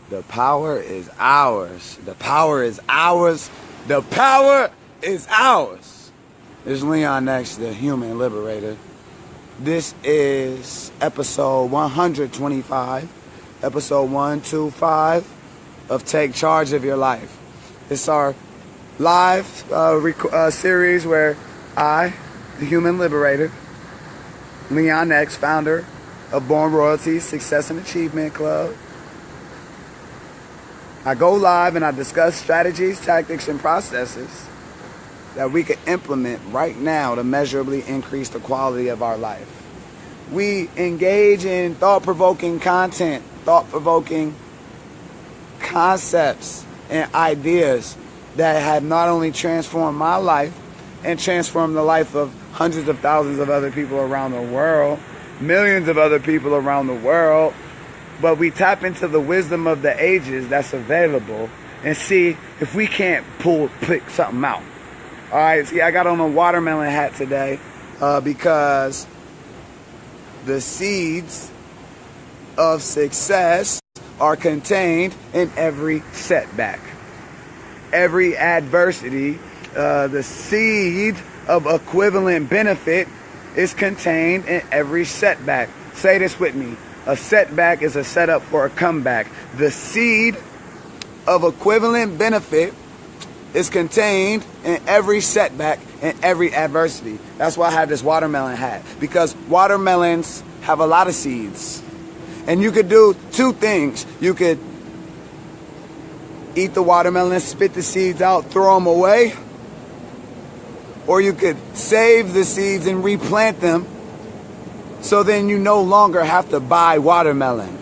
The power is ours. The power is ours. The power is ours. It's Leon X, the Human Liberator. This is episode 125, episode 125 of Take Charge of Your Life. It's our live series where I, the Human Liberator, Leon X, founder of Born Royalty Success and Achievement Club, I go live and I discuss strategies, tactics, and processes that we can implement right now to measurably increase the quality of our life. We engage in thought-provoking content, thought-provoking concepts and ideas that have not only transformed my life and transformed the life of hundreds of thousands of other people around the world, millions of other people around the world, but we tap into the wisdom of the ages that's available and see if we can't pick something out. All right, see, I got on a watermelon hat today because the seeds of success are contained in every setback. Every adversity, the seed of equivalent benefit is contained in every setback. Say this with me. A setback is a setup for a comeback. The seed of equivalent benefit is contained in every setback and every adversity. That's why I have this watermelon hat, because watermelons have a lot of seeds. And you could do two things. You could eat the watermelon, spit the seeds out, throw them away. Or you could save the seeds and replant them, so then you no longer have to buy watermelon.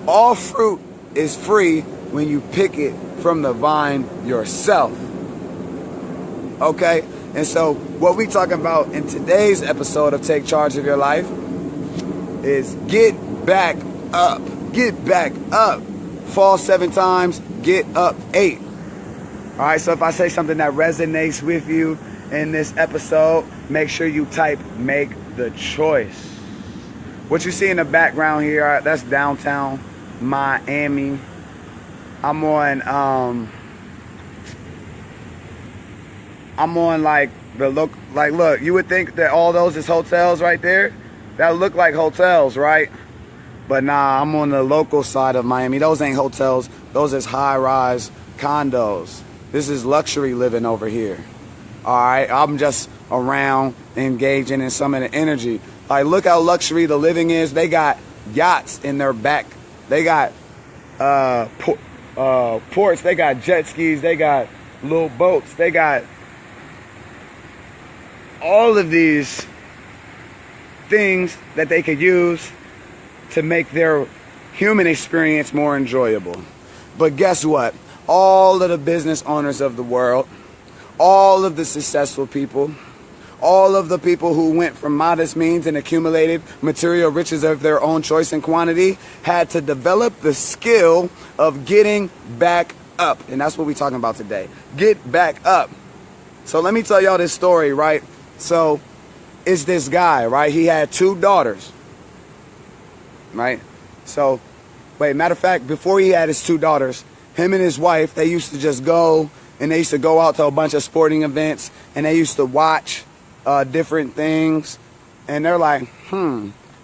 All fruit is free when you pick it from the vine yourself. Okay? And so what we talking about in today's episode of Take Charge of Your Life is get back up. Get back up. Fall 7 times, get up 8. All right, so if I say something that resonates with you in this episode, make sure you type "make the choice." What you see in the background here, that's downtown Miami. I'm on like the look. Like, look, you would think that all those is hotels right there. That look like hotels, right? But nah, I'm on the local side of Miami. Those ain't hotels. Those is high-rise condos. This is luxury living over here. All right, I'm just around engaging in some of the energy. Like, look how luxury the living is. They got yachts in their back. They got ports. They got jet skis. They got little boats. They got all of these things that they could use to make their human experience more enjoyable. But guess what? All of the business owners of the world, all of the successful people, all of the people who went from modest means and accumulated material riches of their own choice and quantity had to develop the skill of getting back up. And that's what we're talking about today. Get back up. So let me tell y'all this story, right? So it's this guy, right? He had 2 daughters, right? So, wait, matter of fact, before he had his 2 daughters, him and his wife, they used to just go and they used to go out to a bunch of sporting events and they used to watch different things. And they're like,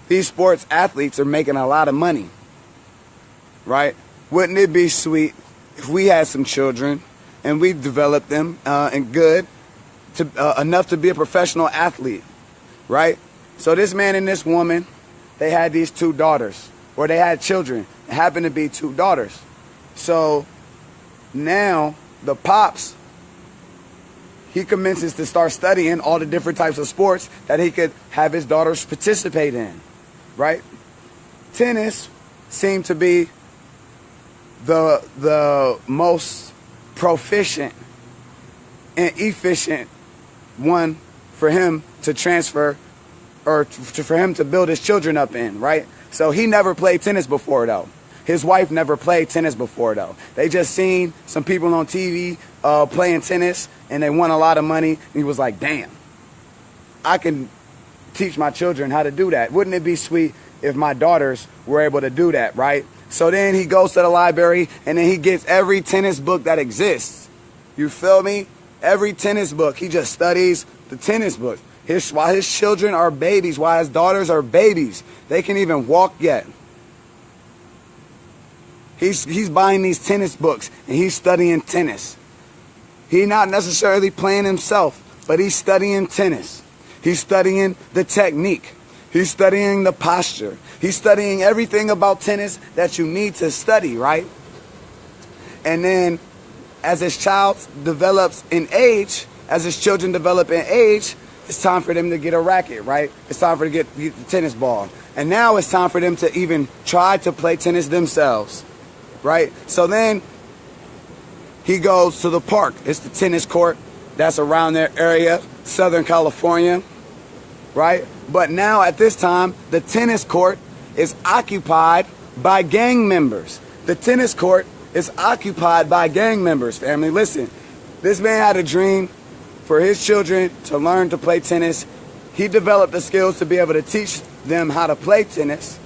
these sports athletes are making a lot of money, right? Wouldn't it be sweet if we had some children and we developed them and good to enough to be a professional athlete, right? So this man and this woman, they had these 2 daughters, or they had children. It happened to be 2 daughters. So now the pops, he commences to start studying all the different types of sports that he could have his daughters participate in, right? Tennis seemed to be the most proficient and efficient one for him to transfer, or for him to build his children up in, right? So he never played tennis before, though. His wife never played tennis before, though. They just seen some people on TV playing tennis, and they won a lot of money. And he was like, damn, I can teach my children how to do that. Wouldn't it be sweet if my daughters were able to do that, right? So then he goes to the library and then he gets every tennis book that exists. You feel me? Every tennis book. He just studies the tennis books. While his children are babies, while his daughters are babies, they can't even walk yet. He's buying these tennis books and he's studying tennis. He's not necessarily playing himself, but he's studying tennis. He's studying the technique. He's studying the posture. He's studying everything about tennis that you need to study, right? And then as his child develops in age, as his children develop in age, it's time for them to get a racket, right? It's time for them to get the tennis ball. And now it's time for them to even try to play tennis themselves, right? So then he goes to the park. It's the tennis court that's around their area, Southern California, right? But now at this time, the tennis court is occupied by gang members. The tennis court is occupied by gang members, family. Listen, this man had a dream for his children to learn to play tennis. He developed the skills to be able to teach them how to play tennis.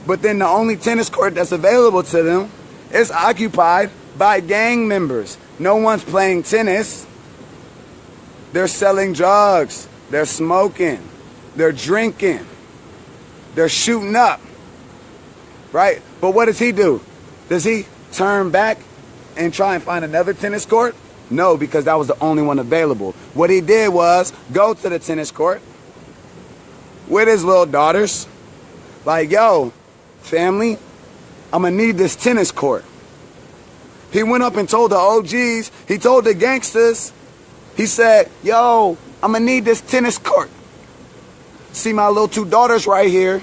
But then the only tennis court that's available to them is occupied by gang members. No one's playing tennis. They're selling drugs. They're smoking. They're drinking. They're shooting up. Right? But what does he do? Does he turn back and try and find another tennis court? No, because that was the only one available. What he did was go to the tennis court with his little daughters. Like, yo, family, I'm going to need this tennis court. He went up and told the OGs. He told the gangsters. He said, yo, I'm going to need this tennis court. See my little two daughters right here.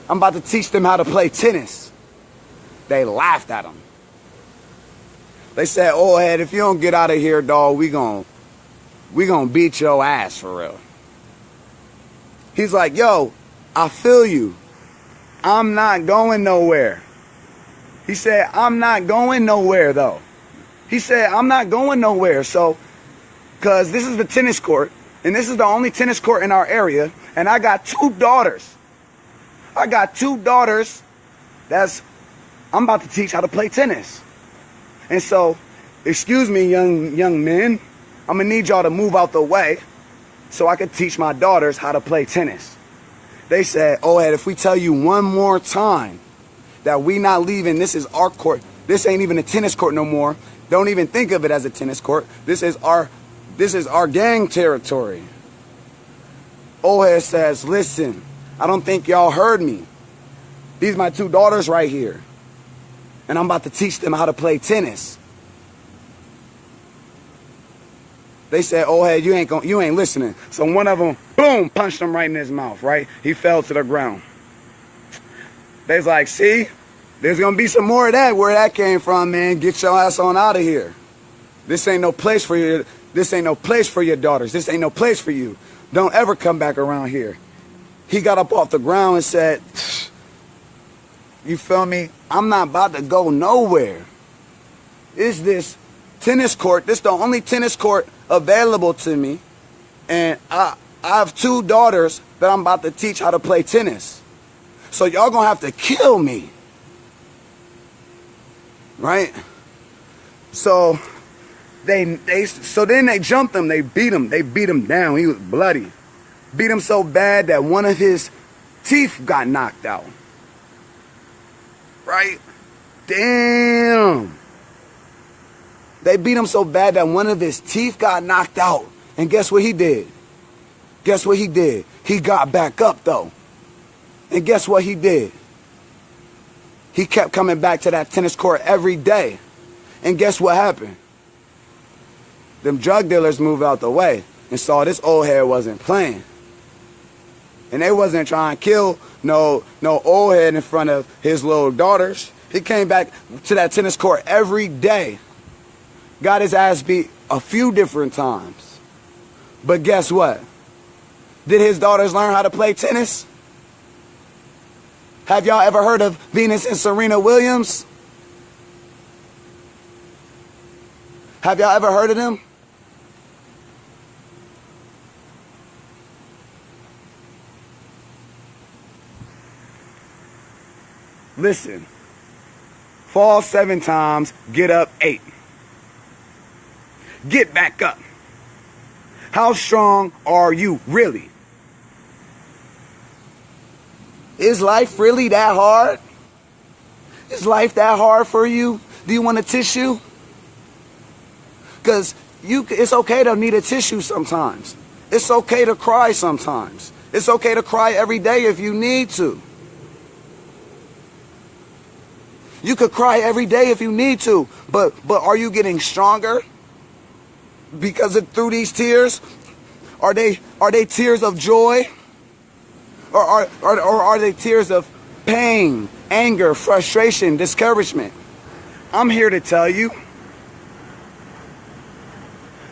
I'm about to teach them how to play tennis. They laughed at him. They said, oh, head, if you don't get out of here, dog, we gonna beat your ass for real. He's like, yo, I feel you. I'm not going nowhere. He said, I'm not going nowhere, though. He said, I'm not going nowhere. So, because this is the tennis court, and this is the only tennis court in our area, and I got two daughters. I got two daughters I'm about to teach how to play tennis. And so, excuse me, young men, I'm going to need y'all to move out the way so I can teach my daughters how to play tennis. They said, oh, Ed, if we tell you one more time that we not leaving, this is our court. This ain't even a tennis court no more. Don't even think of it as a tennis court. This is our gang territory. Ohead says, listen, I don't think y'all heard me. These my two daughters right here. And I'm about to teach them how to play tennis. They said, oh, hey, you ain't listening. So one of them, boom, punched him right in his mouth, right? He fell to the ground. They's like, see, there's going to be some more of that. Where that came from, man, get your ass on out of here. This ain't no place for you. This ain't no place for your daughters. This ain't no place for you. Don't ever come back around here. He got up off the ground and said, you feel me? I'm not about to go nowhere. Is this tennis court? This the only tennis court available to me. And I have two daughters that I'm about to teach how to play tennis. So y'all gonna have to kill me. Right? So then they jumped him, they beat him down. He was bloody. Beat him so bad that one of his teeth got knocked out. Right? Damn. They beat him so bad that one of his teeth got knocked out. And guess what he did? Guess what he did? He got back up though. And guess what he did? He kept coming back to that tennis court every day. And guess what happened? Them drug dealers moved out the way and saw this old head wasn't playing. And they wasn't trying to kill no old head in front of his little daughters. He came back to that tennis court every day. Got his ass beat a few different times. But guess what? Did his daughters learn how to play tennis? Have y'all ever heard of Venus and Serena Williams? Have y'all ever heard of them? Listen, Fall 7 times, get up 8. Get back up. How strong are you really? Is life really that hard? Is life that hard for you? Do you want a tissue? Because it's okay to need a tissue sometimes. It's okay to cry sometimes. It's okay to cry every day if you need to. You could cry every day if you need to, but are you getting stronger because through these tears? Are they tears of joy? Or are they tears of pain, anger, frustration, discouragement? I'm here to tell you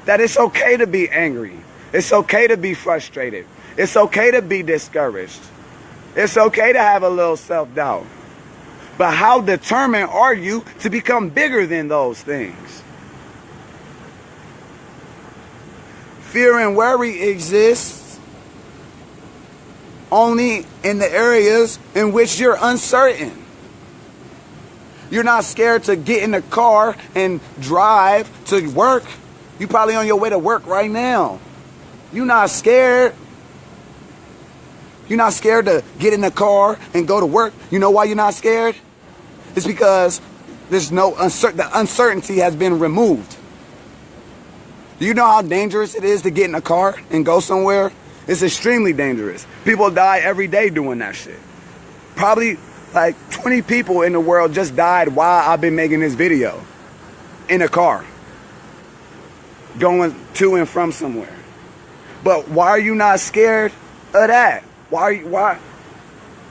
that it's okay to be angry. It's okay to be frustrated. It's okay to be discouraged. It's okay to have a little self-doubt. But how determined are you to become bigger than those things? Fear and worry exists only in the areas in which you're uncertain. You're not scared to get in the car and drive to work. You're probably on your way to work right now. You're not scared. You're not scared to get in the car and go to work. You know why you're not scared? It's because there's no the uncertainty has been removed. Do you know how dangerous it is to get in a car and go somewhere? It's extremely dangerous. People die every day doing that shit. Probably like 20 people in the world just died while I've been making this video. In a car. Going to and from somewhere. But why are you not scared of that? Why?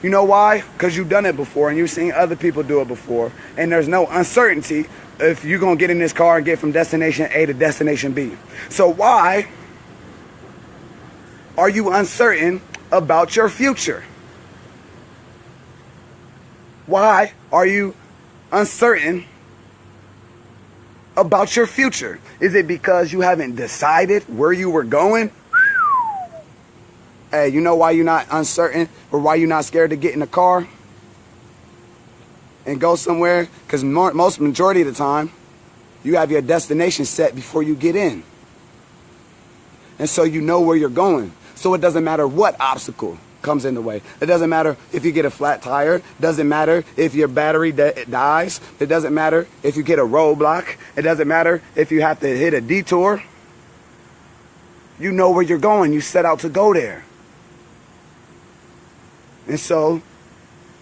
You know why? Because you've done it before and you've seen other people do it before. And there's no uncertainty if you're going to get in this car and get from destination A to destination B. So why are you uncertain about your future? Why are you uncertain about your future? Is it because you haven't decided where you were going? Hey, you know why you're not uncertain or why you're not scared to get in the car and go somewhere? Because majority of the time, you have your destination set before you get in. And so you know where you're going. So it doesn't matter what obstacle comes in the way. It doesn't matter if you get a flat tire. It doesn't matter if your battery dies. It doesn't matter if you get a roadblock. It doesn't matter if you have to hit a detour. You know where you're going. You set out to go there. And so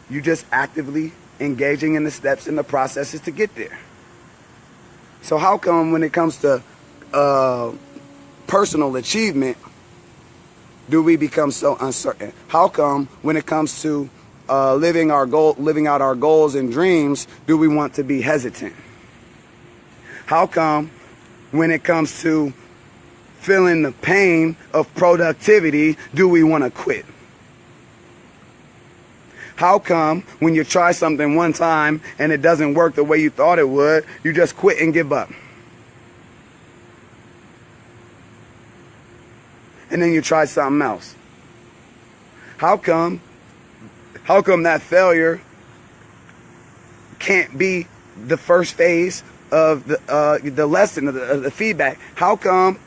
you just actively engaging in the steps and the processes to get there. So how come when it comes to personal achievement, do we become so uncertain? How come when it comes to living out our goals and dreams, do we want to be hesitant? How come when it comes to feeling the pain of productivity, do we want to quit? How come when you try something one time and it doesn't work the way you thought it would, you just quit and give up? And then you try something else. How come that failure can't be the first phase of the lesson, of the feedback? How come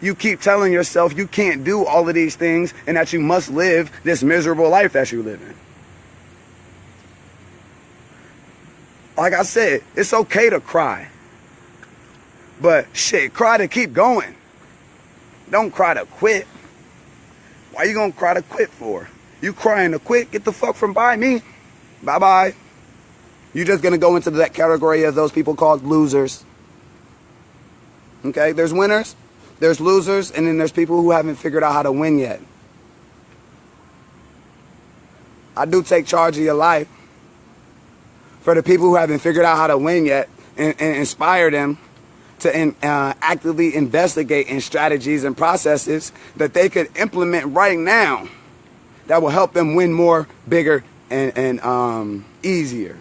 you keep telling yourself you can't do all of these things and that you must live this miserable life that you live in? Like I said, it's okay to cry. But shit, cry to keep going. Don't cry to quit. Why you gonna cry to quit for? You crying to quit? Get the fuck from by me. Bye-bye. You're just gonna go into that category of those people called losers. Okay, there's winners, there's losers, and then there's people who haven't figured out how to win yet. I do take charge of your life. For the people who haven't figured out how to win yet, and inspire them to actively investigate in strategies and processes that they could implement right now that will help them win more, bigger, and easier.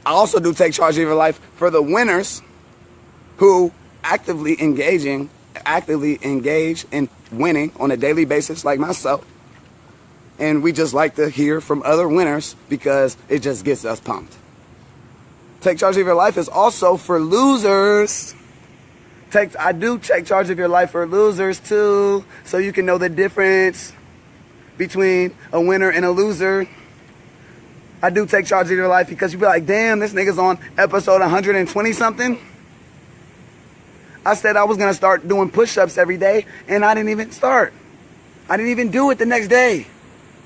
I also do take charge of your life for the winners who actively engage in winning on a daily basis, like myself, And we just like to hear from other winners because it just gets us pumped. Take charge of your life is also for losers. I do take charge of your life for losers too, so you can know the difference between a winner and a loser. I do take charge of your life because you be like, damn, this nigga's on episode 120 something. I said I was going to start doing push-ups every day, and I didn't even start. I didn't even do it the next day.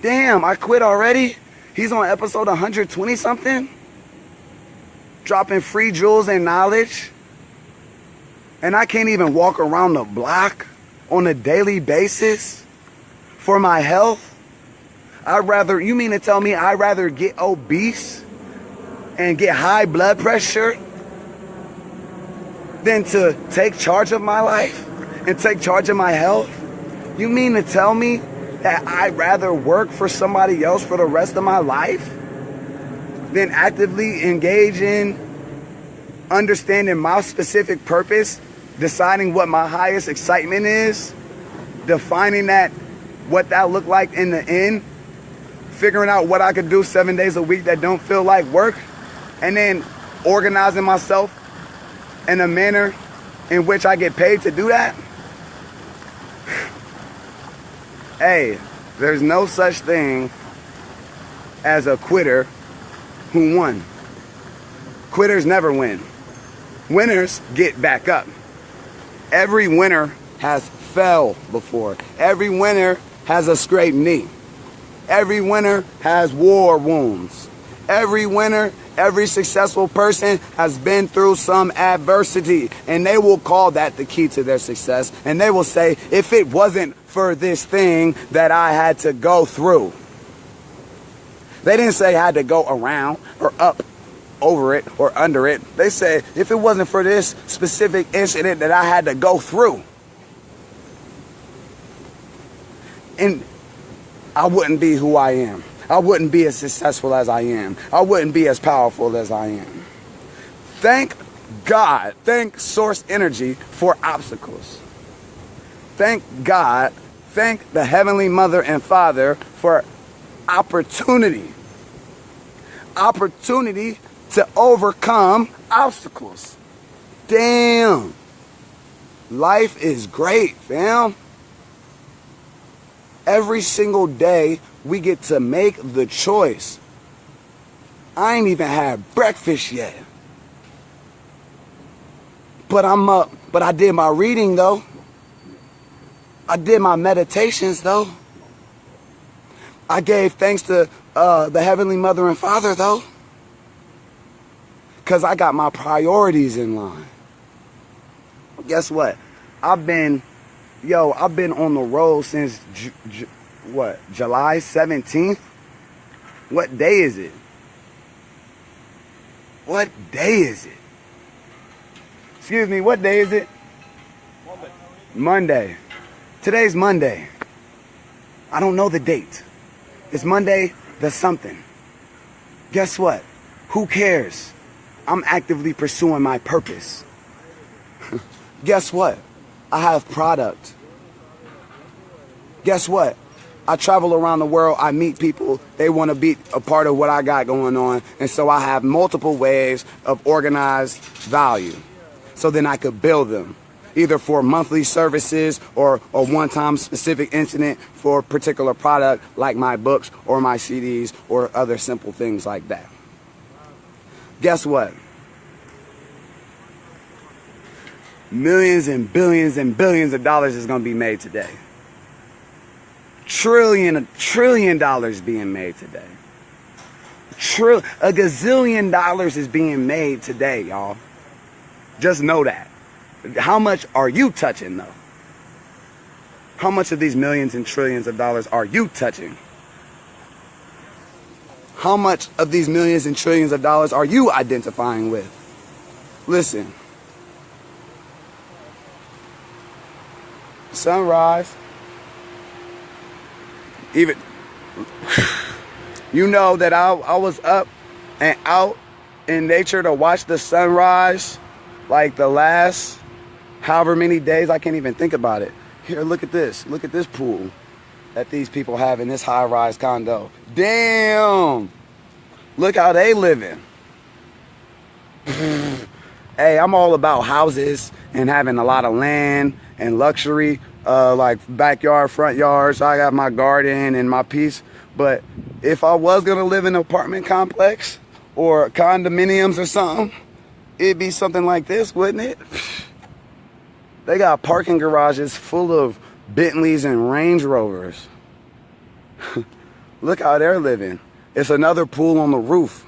Damn, I quit already. He's on episode 120 something. Dropping free jewels and knowledge. And I can't even walk around the block on a daily basis for my health. You mean to tell me I'd rather get obese and get high blood pressure than to take charge of my life and take charge of my health? You mean to tell me that I'd rather work for somebody else for the rest of my life than actively engage in understanding my specific purpose, deciding what my highest excitement is, defining what that looked like in the end, figuring out what I could do 7 days a week that don't feel like work, and then organizing myself in a manner in which I get paid to do that? Hey, there's no such thing as a quitter who won. Quitters never win. Winners get back up. Every winner has fell before. Every winner has a scraped knee. Every winner has war wounds. Every winner, every successful person has been through some adversity, and they will call that the key to their success. And they will say, if it wasn't for this thing that I had to go through. They didn't say I had to go around or up, over it, or under it. They said, if it wasn't for this specific incident that I had to go through, and I wouldn't be who I am. I wouldn't be as successful as I am. I wouldn't be as powerful as I am. Thank God, thank Source Energy for obstacles. Thank God, thank the Heavenly Mother and Father for opportunity. Opportunity to overcome obstacles. Damn. Life is great, fam. Every single day, we get to make the choice. I ain't even had breakfast yet. But I'm up. But I did my reading, though. I did my meditations, though. I gave thanks to the Heavenly Mother and Father, though. Because I got my priorities in line. Guess what? I've been on the road since, July 17th? What day is it? What day is it? Excuse me, what day is it? Monday. Today's Monday. I don't know the date. It's Monday the something. Guess what? Who cares? I'm actively pursuing my purpose. Guess what? I have product. Guess what? I travel around the world. I meet people. They want to be a part of what I got going on. And so I have multiple ways of organized value. So then I could build them, either for monthly services or a one-time specific incident for a particular product like my books or my CDs or other simple things like that. Guess what? Millions and billions of dollars is going to be made today. $1 trillion being made today. A gazillion dollars is being made today, y'all. Just know that. How much are you touching, though? How much of these millions and trillions of dollars are you touching? How much of these millions and trillions of dollars are you identifying with? Listen. Sunrise. Even, you know that I was up and out in nature to watch the sunrise like the last however many days. I can't even think about it. Here, look at this. Look at this pool. that these people have in this high-rise condo. Damn! Look how they living. Hey, I'm all about houses and having a lot of land and luxury, like backyard, front yard, so I got my garden and my peace. But if I was gonna live in an apartment complex or condominiums or something, it'd be something like this, wouldn't it? They got parking garages full of Bentleys and Range Rovers. Look how they're living. It's another pool on the roof.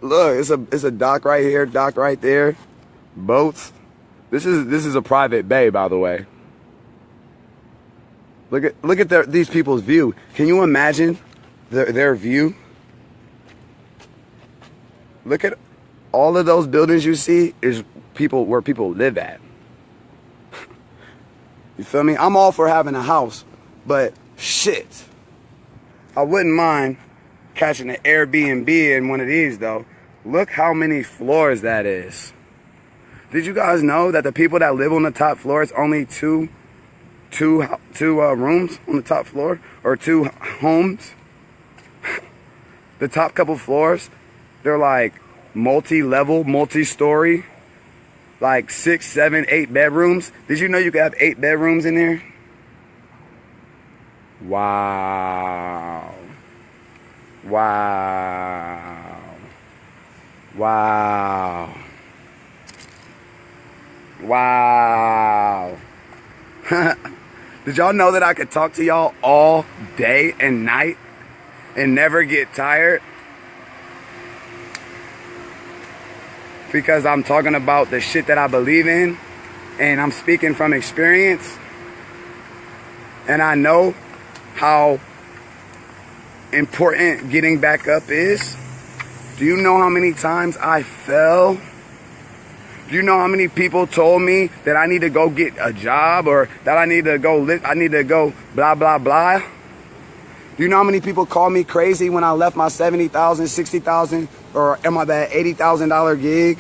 Look, it's a dock right here, dock right there. Boats. This is a private bay, by the way. Look at these people's view. Can you imagine their view? Look at all of those buildings you see is where people live at. You feel me? I'm all for having a house, but shit, I wouldn't mind catching an Airbnb in one of these though. Look how many floors that is. Did you guys know that the people that live on the top floor is only two rooms on the top floor, or 2 homes? The top couple floors, they're like multi-level, multi-story, like 6, 7, 8 bedrooms. Did you know you could have 8 bedrooms in there? Wow. Wow. Wow. Wow. Did y'all know that I could talk to y'all all day and night and never get tired? Because I'm talking about the shit that I believe in, and I'm speaking from experience, and I know how important getting back up is. Do you know how many times I fell? Do you know how many people told me that I need to go get a job, or that I need to go blah, blah, blah? Do you know how many people called me crazy when I left my $70,000, $60,000, or am I that $80,000 gig?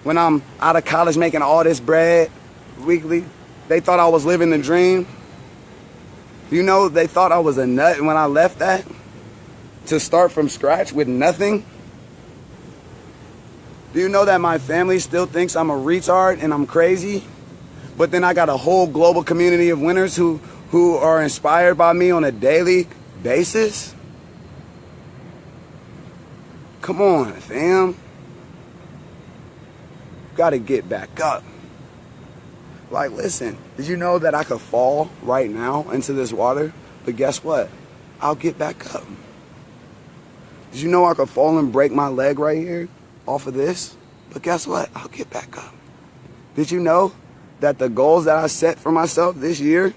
When I'm out of college making all this bread weekly, they thought I was living the dream. Do you know they thought I was a nut when I left that? To start from scratch with nothing? Do you know that my family still thinks I'm a retard and I'm crazy? But then I got a whole global community of winners who are inspired by me on a daily basis? Come on, fam. Gotta get back up. Like, listen, did you know that I could fall right now into this water? But guess what? I'll get back up. Did you know I could fall and break my leg right here off of this? But guess what? I'll get back up. Did you know that the goals that I set for myself this year,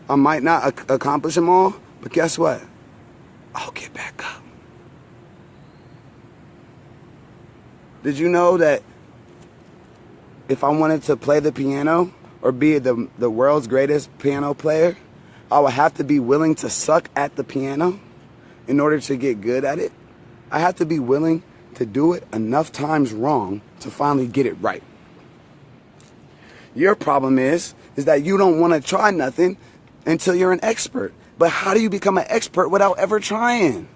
I might not accomplish them all, but guess what? I'll get back up. Did you know that if I wanted to play the piano or be the world's greatest piano player, I would have to be willing to suck at the piano in order to get good at it? I have to be willing to do it enough times wrong to finally get it right. Your problem is that you don't want to try nothing until you're an expert. But how do you become an expert without ever trying?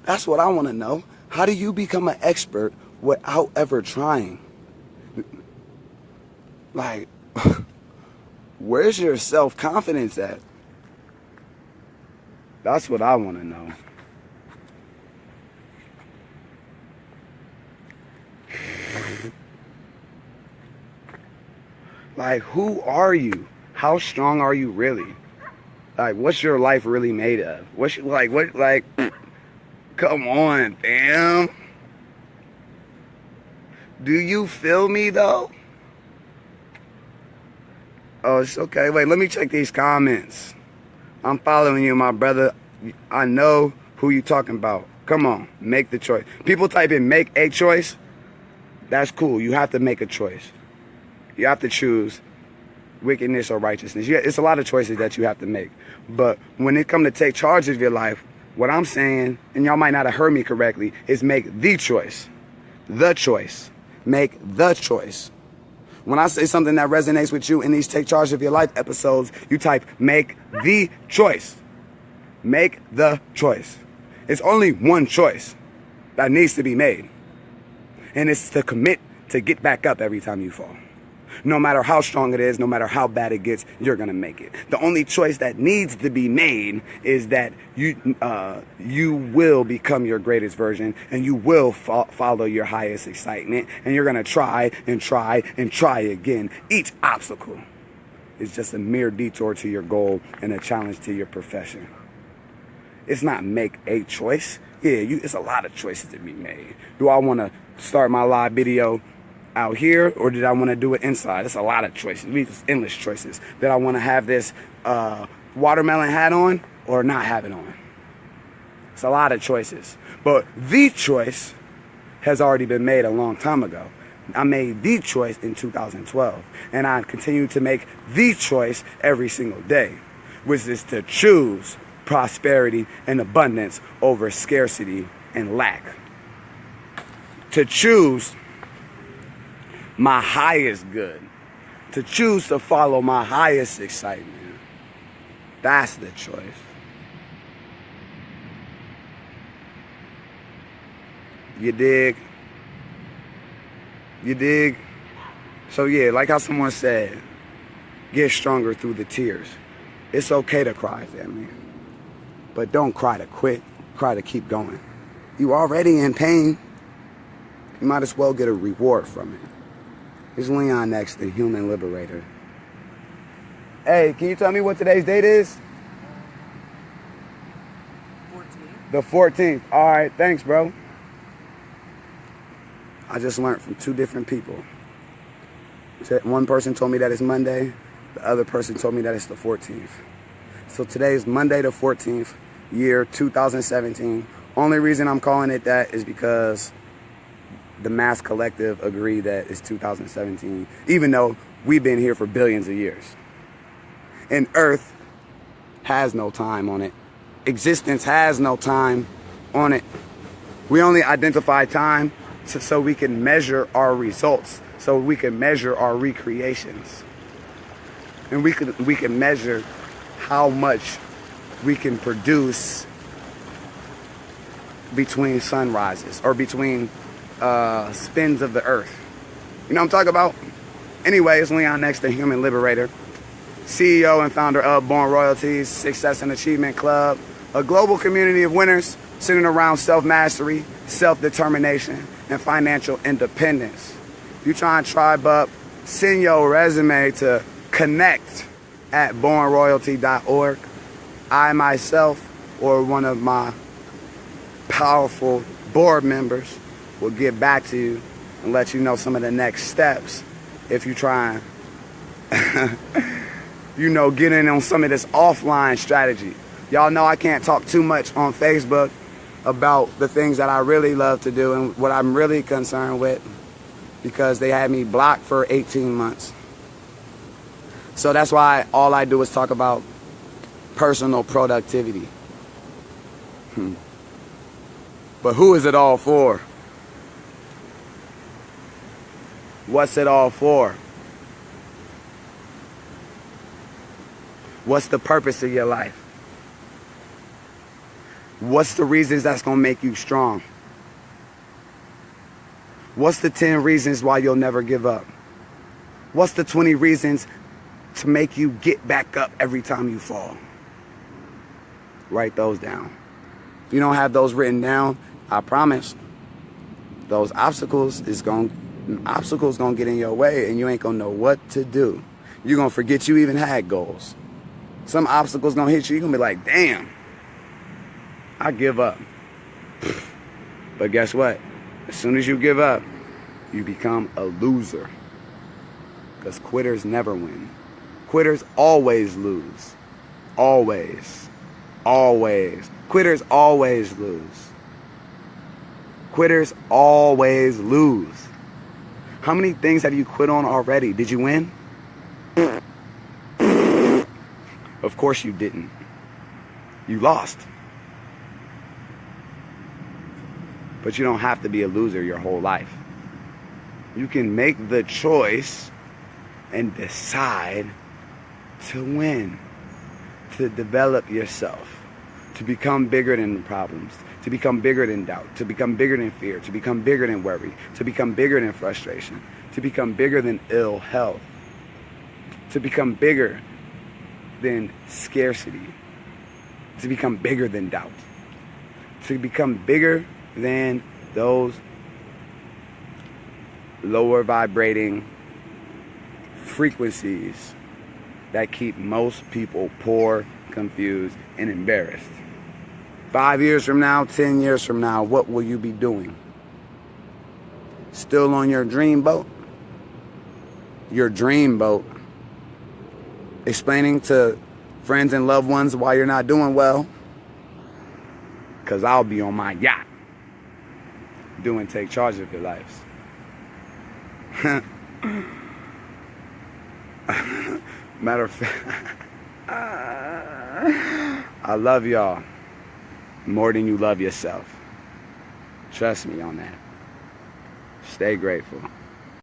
That's what I want to know. How do you become an expert without ever trying? Like, where's your self-confidence at? That's what I want to know. Like, who are you? How strong are you really? Like, what's your life really made of? Come on, fam. Do you feel me, though? Oh, it's okay. Wait, let me check these comments. I'm following you, my brother. I know who you talking about. Come on, make the choice. People type in make a choice. That's cool. You have to make a choice. You have to choose wickedness or righteousness. It's a lot of choices that you have to make. But when it comes to take charge of your life, what I'm saying, and y'all might not have heard me correctly, is make the choice. The choice. Make the choice. When I say something that resonates with you in these Take Charge of Your Life episodes, you type make the choice. Make the choice. It's only one choice that needs to be made. And it's to commit to get back up every time you fall. No matter how strong it is, no matter how bad it gets, you're going to make it. The only choice that needs to be made is that you will become your greatest version, and you will follow your highest excitement, and you're going to try and try and try again. Each obstacle is just a mere detour to your goal and a challenge to your profession. It's not make a choice. Yeah, it's a lot of choices to be made. Do I want to start my live video out here, or did I want to do it inside? It's a lot of choices. It's endless choices. Did I want to have this watermelon hat on or not have it on? It's a lot of choices. But the choice has already been made a long time ago. I made the choice in 2012, and I continue to make the choice every single day, which is to choose prosperity and abundance over scarcity and lack. To choose my highest good. To choose to follow my highest excitement. That's the choice. You dig? You dig? So yeah, like how someone said, get stronger through the tears. It's okay to cry, family. But don't cry to quit. Cry to keep going. You already in pain. You might as well get a reward from it. It's Leon next, the Human Liberator. Hey, can you tell me what today's date is? 14th. The 14th. All right, thanks, bro. I just learned from two different people. One person told me that it's Monday. The other person told me that it's the 14th. So today is Monday the 14th, year 2017. Only reason I'm calling it that is because the mass collective agree that it's 2017, even though we've been here for billions of years. And Earth has no time on it. Existence has no time on it. We only identify time so we can measure our results, so we can measure our recreations. And we can measure how much we can produce between sunrises or between spins of the earth. You know what I'm talking about? Anyway, it's Leon next, the Human Liberator, CEO and founder of Born Royalties, Success and Achievement Club, a global community of winners centered around self-mastery, self-determination, and financial independence. If you try and tribe up, send your resume to connect@bornroyalty.org. I myself or one of my powerful board members will get back to you and let you know some of the next steps if you try and get in on some of this offline strategy. Y'all know I can't talk too much on Facebook about the things that I really love to do and what I'm really concerned with, because they had me blocked for 18 months. So that's why all I do is talk about personal productivity. But who is it all for? What's it all for? What's the purpose of your life? What's the reasons that's going to make you strong? What's the 10 reasons why you'll never give up? What's the 20 reasons to make you get back up every time you fall? Write those down. If you don't have those written down, I promise those obstacles gonna get in your way, and you ain't gonna know what to do. You're gonna forget you even had goals. Some obstacles gonna hit you. You're gonna be like, damn, I give up. But guess what? As soon as you give up, you become a loser. Because quitters never win. Quitters always lose. Always. Always. Quitters always lose. Quitters always lose. How many things have you quit on already? Did you win? Of course you didn't. You lost. But you don't have to be a loser your whole life. You can make the choice and decide to win, to develop yourself, to become bigger than problems, to become bigger than doubt, to become bigger than fear, to become bigger than worry, to become bigger than frustration, to become bigger than ill health, to become bigger than scarcity, to become bigger than doubt, to become bigger than those lower vibrating frequencies that keep most people poor, confused, and embarrassed. 5 years from now, 10 years from now, what will you be doing? Still on your dream boat? Your dream boat. Explaining to friends and loved ones why you're not doing well? Because I'll be on my yacht doing take charge of your lives. Matter of fact, I love y'all more than you love yourself. Trust me on that. Stay grateful.